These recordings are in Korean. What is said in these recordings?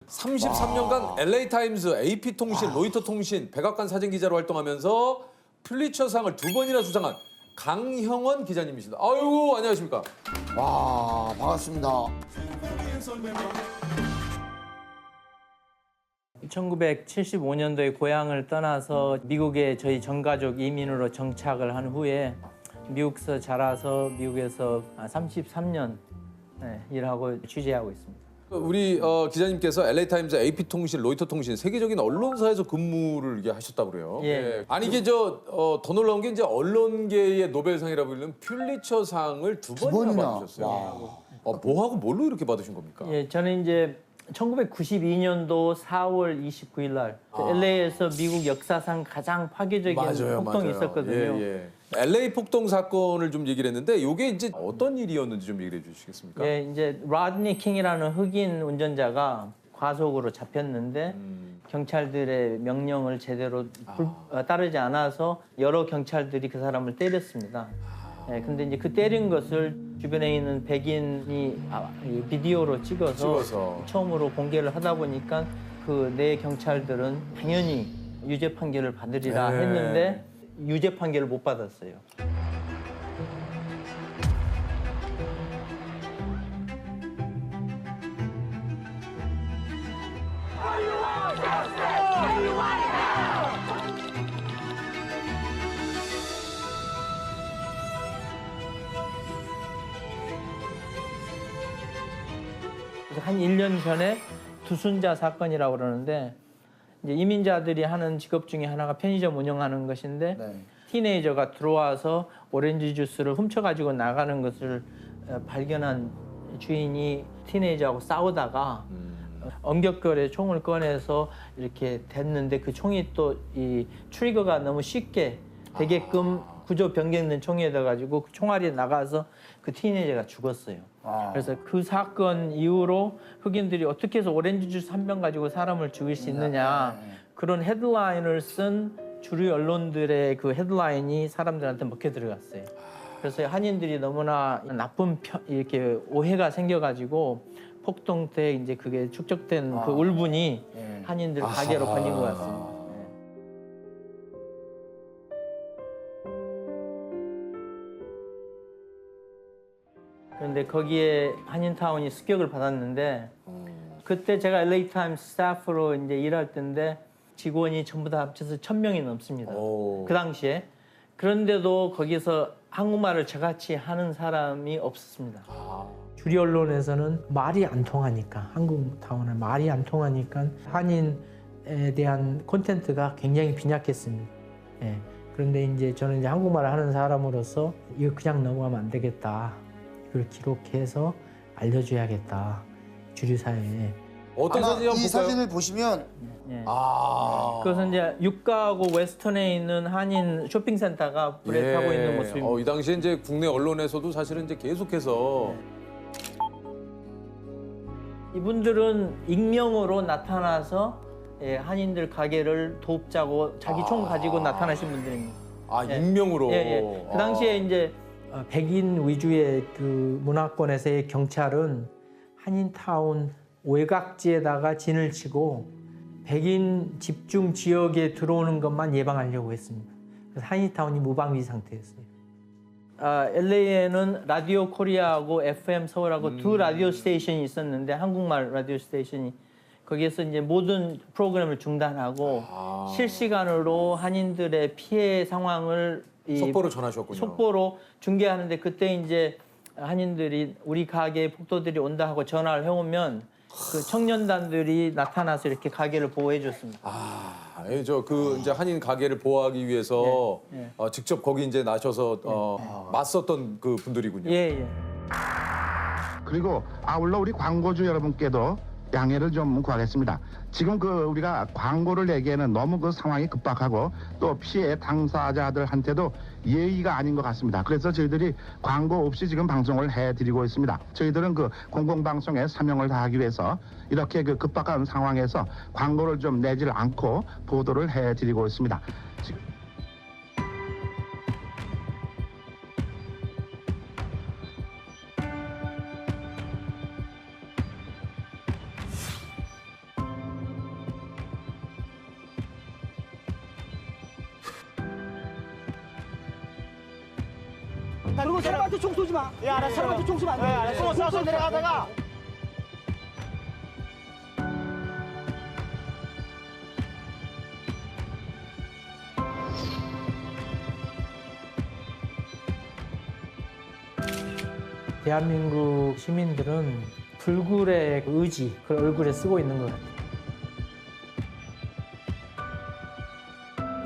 33년간 LA타임즈, AP통신, 로이터통신, 백악관 사진기자로 활동하면서 퓰리처상을 2번이나 수상한 강형원 기자님이십니다. 아유, 안녕하십니까. 와, 반갑습니다. 1975년도에 고향을 떠나서 미국에 저희 전가족 이민으로 정착을 한 후에 미국에서 자라서 미국에서 33년 일하고 취재하고 있습니다. 우리 기자님께서 LA타임즈, AP통신, 로이터통신 세계적인 언론사에서 근무를 이게 하셨다고 그래요. 예. 아니 이게 더 놀라운 게 이제 언론계의 노벨상이라고 불리는 퓰리처상을 2번이나 번이나. 받으셨어요. 뭐하고 뭘로 이렇게 받으신 겁니까? 예, 저는 이제 1992년도 4월 29일 날 LA에서 미국 역사상 가장 파괴적인 폭동이 있었거든요. 예. LA 폭동 사건을 좀 얘기를 했는데 이게 이제 어떤 일이었는지 좀 얘기를 해주시겠습니까? 예, 이제 로드니 킹이라는 흑인 운전자가 과속으로 잡혔는데 경찰들의 명령을 제대로 따르지 않아서 여러 경찰들이 그 사람을 때렸습니다. 예, 근데 이제 그 때린 것을 주변에 있는 백인이 이 비디오로 찍어서 처음으로 공개를 하다 보니까 그 네 경찰들은 당연히 유죄 판결을 받으리라 했는데 유죄 판결을 못 받았어요. 한 1년 전에 두순자 사건이라고 그러는데 이제 이민자들이 하는 직업 중에 하나가 편의점 운영하는 것인데 티네이저가 들어와서 오렌지 주스를 훔쳐가지고 나가는 것을 발견한 주인이 티네이저하고 싸우다가 엄격결에 총을 꺼내서 이렇게 댔는데 그 총이 또 이 트리거가 너무 쉽게 되게끔 구조 변경된 총이어서 가지고 그 총알이 나가서 그 티네이저가 죽었어요. 그래서 그 사건 이후로 흑인들이 어떻게 해서 오렌지 주스 한 병 가지고 사람을 죽일 수 있느냐 그런 헤드라인을 쓴 주류 언론들의 그 헤드라인이 사람들한테 먹혀 들어갔어요. 그래서 한인들이 너무나 나쁜 이렇게 오해가 생겨가지고 폭동 때 이제 그게 축적된 그 울분이 한인들 가게로 번진 것 같습니다. 그런데 거기에 한인타운이 습격을 받았는데 그때 제가 LA 타임스 스태프로 이제 일할 때인데 직원이 전부 다 합쳐서 1,000명이 넘습니다. 그 당시에. 그런데도 거기서 한국말을 저같이 하는 사람이 없었습니다. 주류 언론에서는 말이 안 통하니까 한국타운은 말이 안 통하니까 한인에 대한 콘텐츠가 굉장히 빈약했습니다. 예. 그런데 이제 저는 이제 한국말을 하는 사람으로서 이거 그냥 넘어가면 안 되겠다. 이걸 기록해서 알려줘야겠다. 주류 사회에. 어떤 사진이 한번 이 볼까요? 사진을 보시면 예. 그것은 이제 육가하고 웨스턴에 있는 한인 쇼핑센터가 불에 타고 있는 모습입니다. 이 당시에 이제 국내 언론에서도 사실은 이제 계속해서 이분들은 익명으로 나타나서 한인들 가게를 돕자고 자기 총 가지고 나타나신 분들입니다. 익명으로. 그 당시에 이제 백인 위주의 그 문화권에서의 경찰은 한인타운 외곽지에다가 진을 치고 백인 집중 지역에 들어오는 것만 예방하려고 했습니다. 그래서 한인타운이 무방비 상태였어요. LA에는 라디오 코리아하고 FM 서울하고 두 라디오 스테이션이 있었는데 한국말 라디오 스테이션이 거기에서 이제 모든 프로그램을 중단하고 실시간으로 한인들의 피해 상황을 속보로 전하셨군요. 속보로 중계하는데 그때 이제 한인들이 우리 가게에 폭도들이 온다 하고 전화를 해오면 그 청년단들이 나타나서 이렇게 가게를 보호해 줬습니다. 이제 한인 가게를 보호하기 위해서 직접 거기 이제 나셔서 맞섰던 그 분들이군요. 예. 그리고 아울러 우리 광고주 여러분께도 양해를 좀 구하겠습니다. 지금 우리가 광고를 내기에는 너무 그 상황이 급박하고 또 피해 당사자들한테도 예의가 아닌 것 같습니다. 그래서 저희들이 광고 없이 지금 방송을 해드리고 있습니다. 저희들은 그 공공방송의 사명을 다하기 위해서 이렇게 그 급박한 상황에서 광고를 좀 내질 않고 보도를 해드리고 있습니다. 그리고 사람한테 총 쏘지 마. 예, 알았어. 사람한테 총 쏘면 안 돼. 알았어. 쏘 내려가다가. 대한민국 시민들은 불굴의 의지, 그걸 얼굴에 쓰고 있는 것 같아요.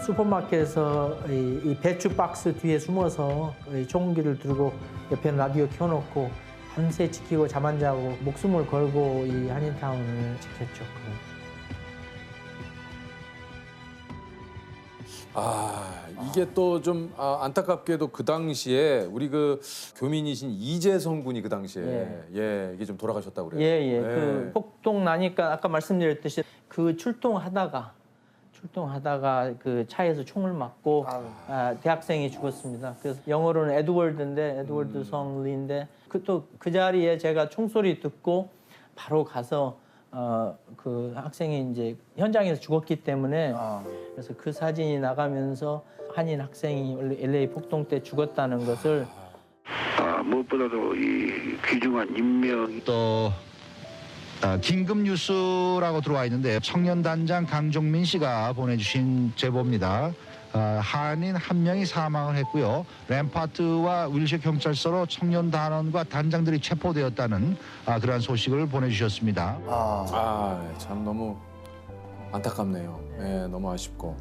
슈퍼마켓에서 이 배추 박스 뒤에 숨어서 이 총기를 들고 옆에 라디오 켜놓고 밤새 지키고 잠 안 자고 목숨을 걸고 이 한인타운을 지켰죠. 이게 또 좀 안타깝게도 그 당시에 우리 그 교민이신 이재성 군이 그 당시에 이게 좀 돌아가셨다고 그래요. 예. 그 폭동 나니까 아까 말씀드렸듯이 그 출동하다가 그 차에서 총을 맞고 대학생이 죽었습니다. 그래서 영어로는 에드워드인데 에드워드 성리인데 그 자리에 제가 총소리 듣고 바로 가서 그 학생이 이제 현장에서 죽었기 때문에 그래서 그 사진이 나가면서 한인 학생이 LA 폭동 때 죽었다는 것을 무엇보다도 이 귀중한 인명 또 긴급 뉴스라고 들어와 있는데 청년단장 강종민 씨가 보내주신 제보입니다. 한인 한 명이 사망을 했고요. 램파트와 윌시 경찰서로 청년단원과 단장들이 체포되었다는 그러한 소식을 보내주셨습니다. 참 너무 안타깝네요. 너무 아쉽고.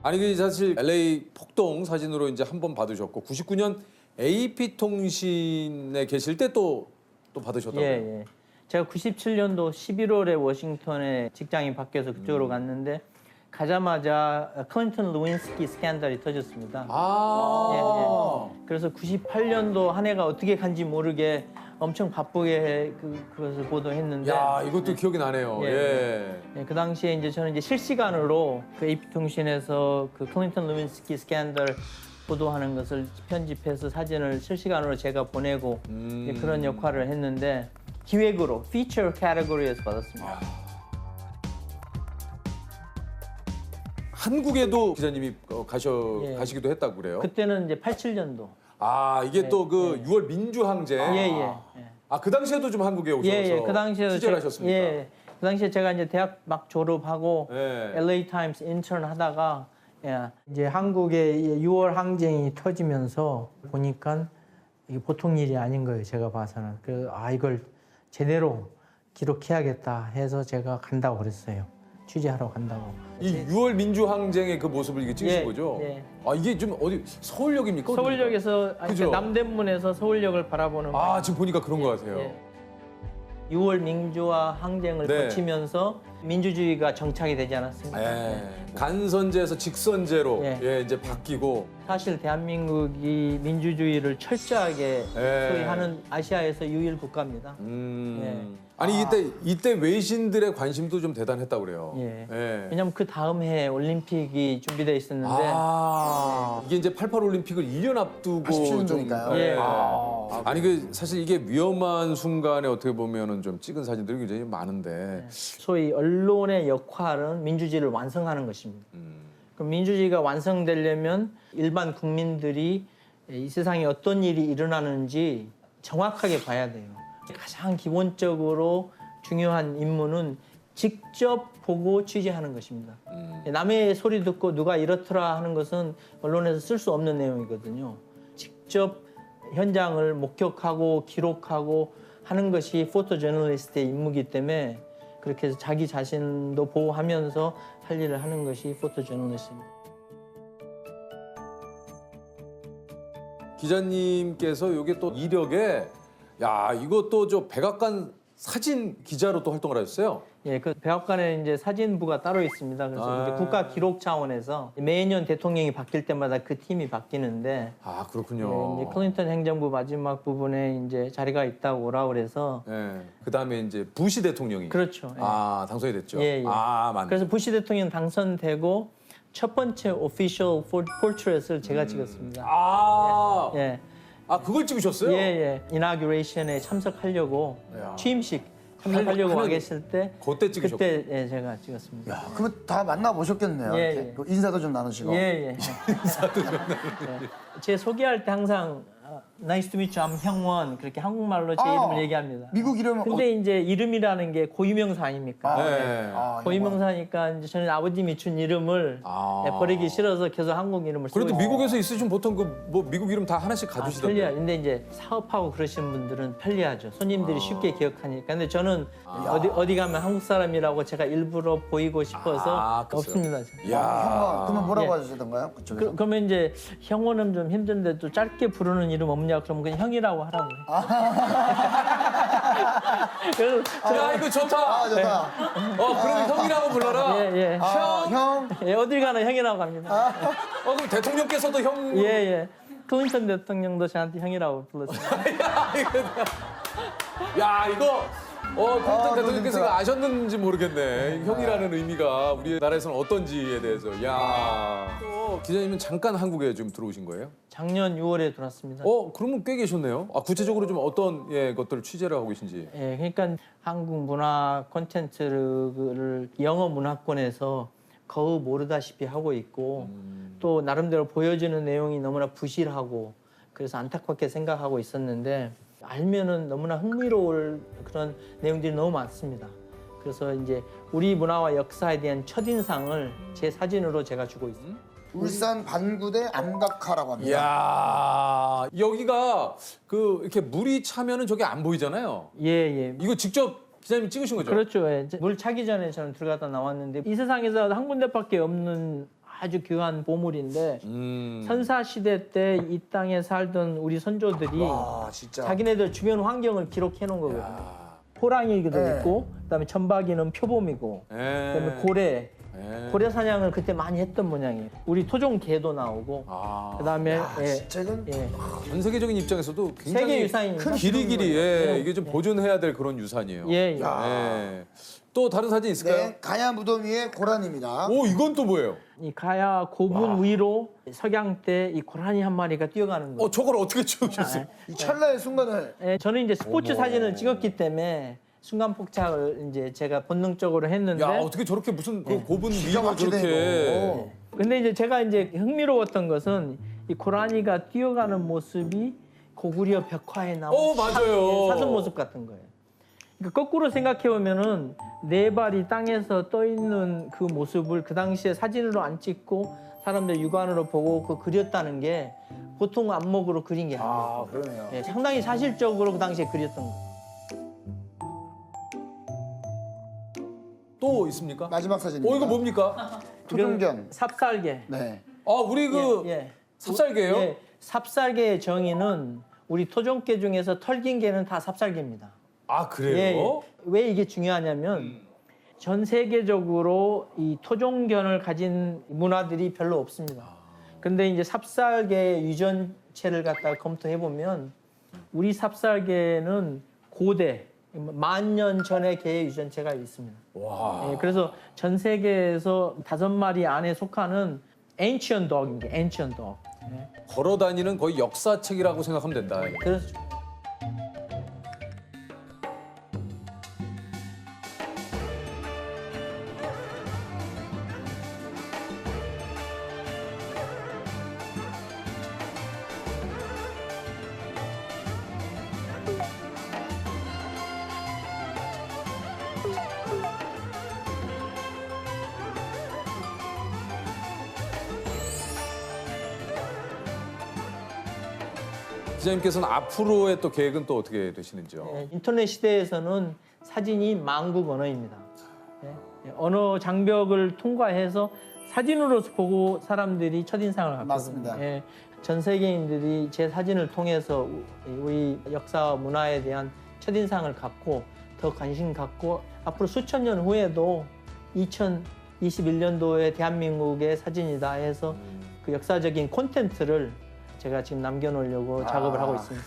아니 그 사실 LA 폭동 사진으로 이제 한 번 받으셨고 99년 AP 통신에 계실 때 또 받으셨다고요? 예. 제가 97년도 11월에 워싱턴에 직장이 바뀌어서 그쪽으로 갔는데 가자마자 클린턴 루인스키 스캔들이 터졌습니다. 그래서 98년도 한 해가 어떻게 간지 모르게 엄청 바쁘게 그것을 보도했는데. 야, 이것도 기억이 나네요. 그 당시에 이제 저는 이제 실시간으로 그 AP통신에서 그 클린턴 루인스키 스캔들 보도하는 것을 편집해서 사진을 실시간으로 제가 보내고 이제 그런 역할을 했는데 기획으로 피처 카테고리에서 받았습니다. 한국에도 기자님이 가시기도 했다고 그래요? 그때는 이제 87년도. 이게 또 그 6월 민주항쟁. 그 당시에도 좀 한국에 오셔서 그 당시에 취재를 하셨습니까? 그 당시에 제가 이제 대학 막 졸업하고 LA 타임스 인턴 하다가 이제 한국의 6월 항쟁이 터지면서 보니까 이게 보통 일이 아닌 거예요. 제가 봐서는. 이걸 제대로 기록해야겠다 해서 제가 간다고 그랬어요. 취재하러 간다고. 이 6월 민주항쟁의 그 모습을 이게 찍으신 거죠? 이게 좀 어디 서울역입니까? 서울역에서 그죠? 남대문에서 서울역을 바라보는. 지금 보니까 그런 것 같아요. 6월 민주화 항쟁을 거치면서 민주주의가 정착이 되지 않았습니까? 간선제에서 직선제로 이제 바뀌고. 사실 대한민국이 민주주의를 철저하게 소유하는 아시아에서 유일 국가입니다. 아니 이때 외신들의 관심도 좀 대단했다고 그래요. 왜냐하면 그 다음 해 올림픽이 준비돼 있었는데 이게 이제 88 올림픽을 1년 앞두고 87년도니까요. 아니 그 사실 이게 위험한 순간에 어떻게 보면은 좀 찍은 사진들이 굉장히 많은데 소위 언론의 역할은 민주주의를 완성하는 것입니다. 그럼 민주주의가 완성되려면 일반 국민들이 이 세상에 어떤 일이 일어나는지 정확하게 봐야 돼요. 가장 기본적으로 중요한 임무는 직접 보고 취재하는 것입니다. 남의 소리 듣고 누가 이렇더라 하는 것은 언론에서 쓸 수 없는 내용이거든요. 직접 현장을 목격하고 기록하고 하는 것이 포토 저널리스트의 임무이기 때문에 그렇게 해서 자기 자신도 보호하면서 할 일을 하는 것이 포토 저널리스트입니다. 기자님께서 이게 또 이력에 이것도 저 백악관 사진 기자로 또 활동을 하셨어요? 그 백악관에 이제 사진부가 따로 있습니다. 그래서 이제 국가 기록 차원에서 매년 대통령이 바뀔 때마다 그 팀이 바뀌는데. 그렇군요. 이제 클린턴 행정부 마지막 부분에 이제 자리가 있다고 오라 그래서. 그 다음에 이제 부시 대통령이. 그렇죠. 당선이 됐죠. 맞네. 그래서 부시 대통령 당선되고 첫 번째 오피셜 포트렛을 제가 찍었습니다. 그걸 찍으셨어요? 이나규레이션에 참석하려고 취임식 참여하려고 와 계실 때 그때 찍으셨고. 그때 예, 제가 찍었습니다. 야, 그러면 다 만나보셨겠네요. 예, 이렇게. 예. 그 인사도 좀 나누시고. 예, 예. 제 소개할 때 항상 나이스 투 미츠 암 형원 그렇게 한국말로 제 이름을 얘기합니다. 미국 이름은 근데 이제 이름이라는 게 고유명사 아닙니까? 네. 고유명사니까 이제 저는 아버님이 준 이름을 아. 버리기 싫어서 계속 한국 이름을 쓰고 그래도 있어요. 미국에서 있으시면 보통 그 뭐 미국 이름 다 하나씩 가두시던데. 편리하. 근데 이제 사업하고 그러시는 분들은 편리하죠. 손님들이 쉽게 기억하니까. 근데 저는 어디 가면 한국 사람이라고 제가 일부러 보이고 싶어서 글쎄요. 없습니다. 야. 형원 그러면 뭐라고 예. 하시던가요? 그쪽에서? 그러면 이제 형원은 좀 힘든데 또 짧게 부르는 이름 없냐? 그러면 그냥 형이라고 하라고요. 그래서 야 이거 좋다. 아, 좋다. 그럼 형이라고 불러라. 예, 예. 아, 형. 예, 어딜 가나 형이라고 합니다. 그럼 대통령께서도 형. 예, 예. 클린턴 대통령도 저한테 형이라고 불렀어요. 야 이거 클린턴 대통령께서 재밌다. 이거 아셨는지 모르겠네. 형이라는 의미가 우리나라에서는 어떤지에 대해서. 야. 또 기자님은 잠깐 한국에 좀 들어오신 거예요? 작년 6월에 들어왔습니다. 그러면 꽤 계셨네요. 구체적으로 좀 어떤 것들을 취재를 하고 계신지. 예, 그러니까 한국 문화 콘텐츠를 영어 문화권에서 거의 모르다시피 하고 있고 또 나름대로 보여주는 내용이 너무나 부실하고 그래서 안타깝게 생각하고 있었는데 알면은 너무나 흥미로울 그런 내용들이 너무 많습니다. 그래서 이제 우리 문화와 역사에 대한 첫인상을 제 사진으로 제가 주고 있습니다. 울산 반구대 암각화라고 합니다. 이야 여기가 이렇게 물이 차면은 저게 안 보이잖아요. 예, 예. 이거 직접 기자님이 찍으신 거죠? 그렇죠. 예. 물 차기 전에 저는 들어갔다 나왔는데 이 세상에서 한 군데밖에 없는 아주 귀한 보물인데 선사 시대 때 이 땅에 살던 우리 선조들이 와, 진짜. 자기네들 주변 환경을 기록해 놓은 거거든요. 호랑이기도 네. 있고 그다음에 천박이는 표범이고 그다음에 고래 고래 사냥을 그때 많이 했던 모양이에요. 우리 토종 개도 나오고 그다음에 예, 진짜 이건 예. 전 세계적인 입장에서도 굉장히 세계 유산입니다. 길이길이 이게 좀 보존해야 될 그런 유산이에요. 예, 예. 예. 또 다른 사진 있을까요? 네, 가야 무덤 위에 고란입니다. 오 이건 또 뭐예요? 이 가야 고분 위로 석양 때 이 고라니 한 마리가 뛰어가는 거예요. 저걸 어떻게 찍으셨어요? 이 찰나의 순간을 예, 저는 이제 스포츠 사진을 찍었기 때문에 순간 포착을 이제 제가 본능적으로 했는데 야 어떻게 저렇게 무슨 그 고분 기가 위로 막히네, 저렇게 이거. 근데 이제 제가 이제 흥미로웠던 것은 이 고라니가 뛰어가는 모습이 고구려 벽화에 나온 맞아요. 사슴 모습 같은 거예요. 그러니까 거꾸로 생각해 보면은 네 발이 땅에서 떠 있는 그 모습을 그 당시에 사진으로 안 찍고 사람들 육안으로 보고 그렸다는 게 보통 안목으로 그린 게 아니에요. 그러네요. 예, 상당히 사실적으로 그 당시에 그렸던 거예요. 또 있습니까? 마지막 사진입니다. 이거 뭡니까? 토종견. 삽살개. 네. 우리 예. 삽살개예요? 예, 삽살개의 정의는 우리 토종개 중에서 털긴 개는 다 삽살개입니다. 그래요? 예. 왜 이게 중요하냐면 전 세계적으로 이 토종견을 가진 문화들이 별로 없습니다. 근데 이제 삽살개의 유전체를 갖다가 검토해 보면 우리 삽살개는 고대 10,000년 전의 개의 유전체가 있습니다. 와. 예, 그래서 전 세계에서 5마리 안에 속하는 ancient dog입니다. ancient dog. 예. 걸어다니는 거의 역사책이라고 생각하면 된다. 그래서 기자님께서는 앞으로의 또 계획은 또 어떻게 되시는지요? 예, 인터넷 시대에서는 사진이 만국 언어입니다. 예, 언어 장벽을 통과해서 사진으로 보고 사람들이 첫인상을 갖거든요. 맞습니다. 예, 전 세계인들이 제 사진을 통해서 우리 역사와 문화에 대한 첫인상을 갖고 더 관심 갖고 앞으로 수천 년 후에도 2021년도에 대한민국의 사진이다 해서 그 역사적인 콘텐츠를 제가 지금 남겨놓으려고 작업을 하고 있습니다.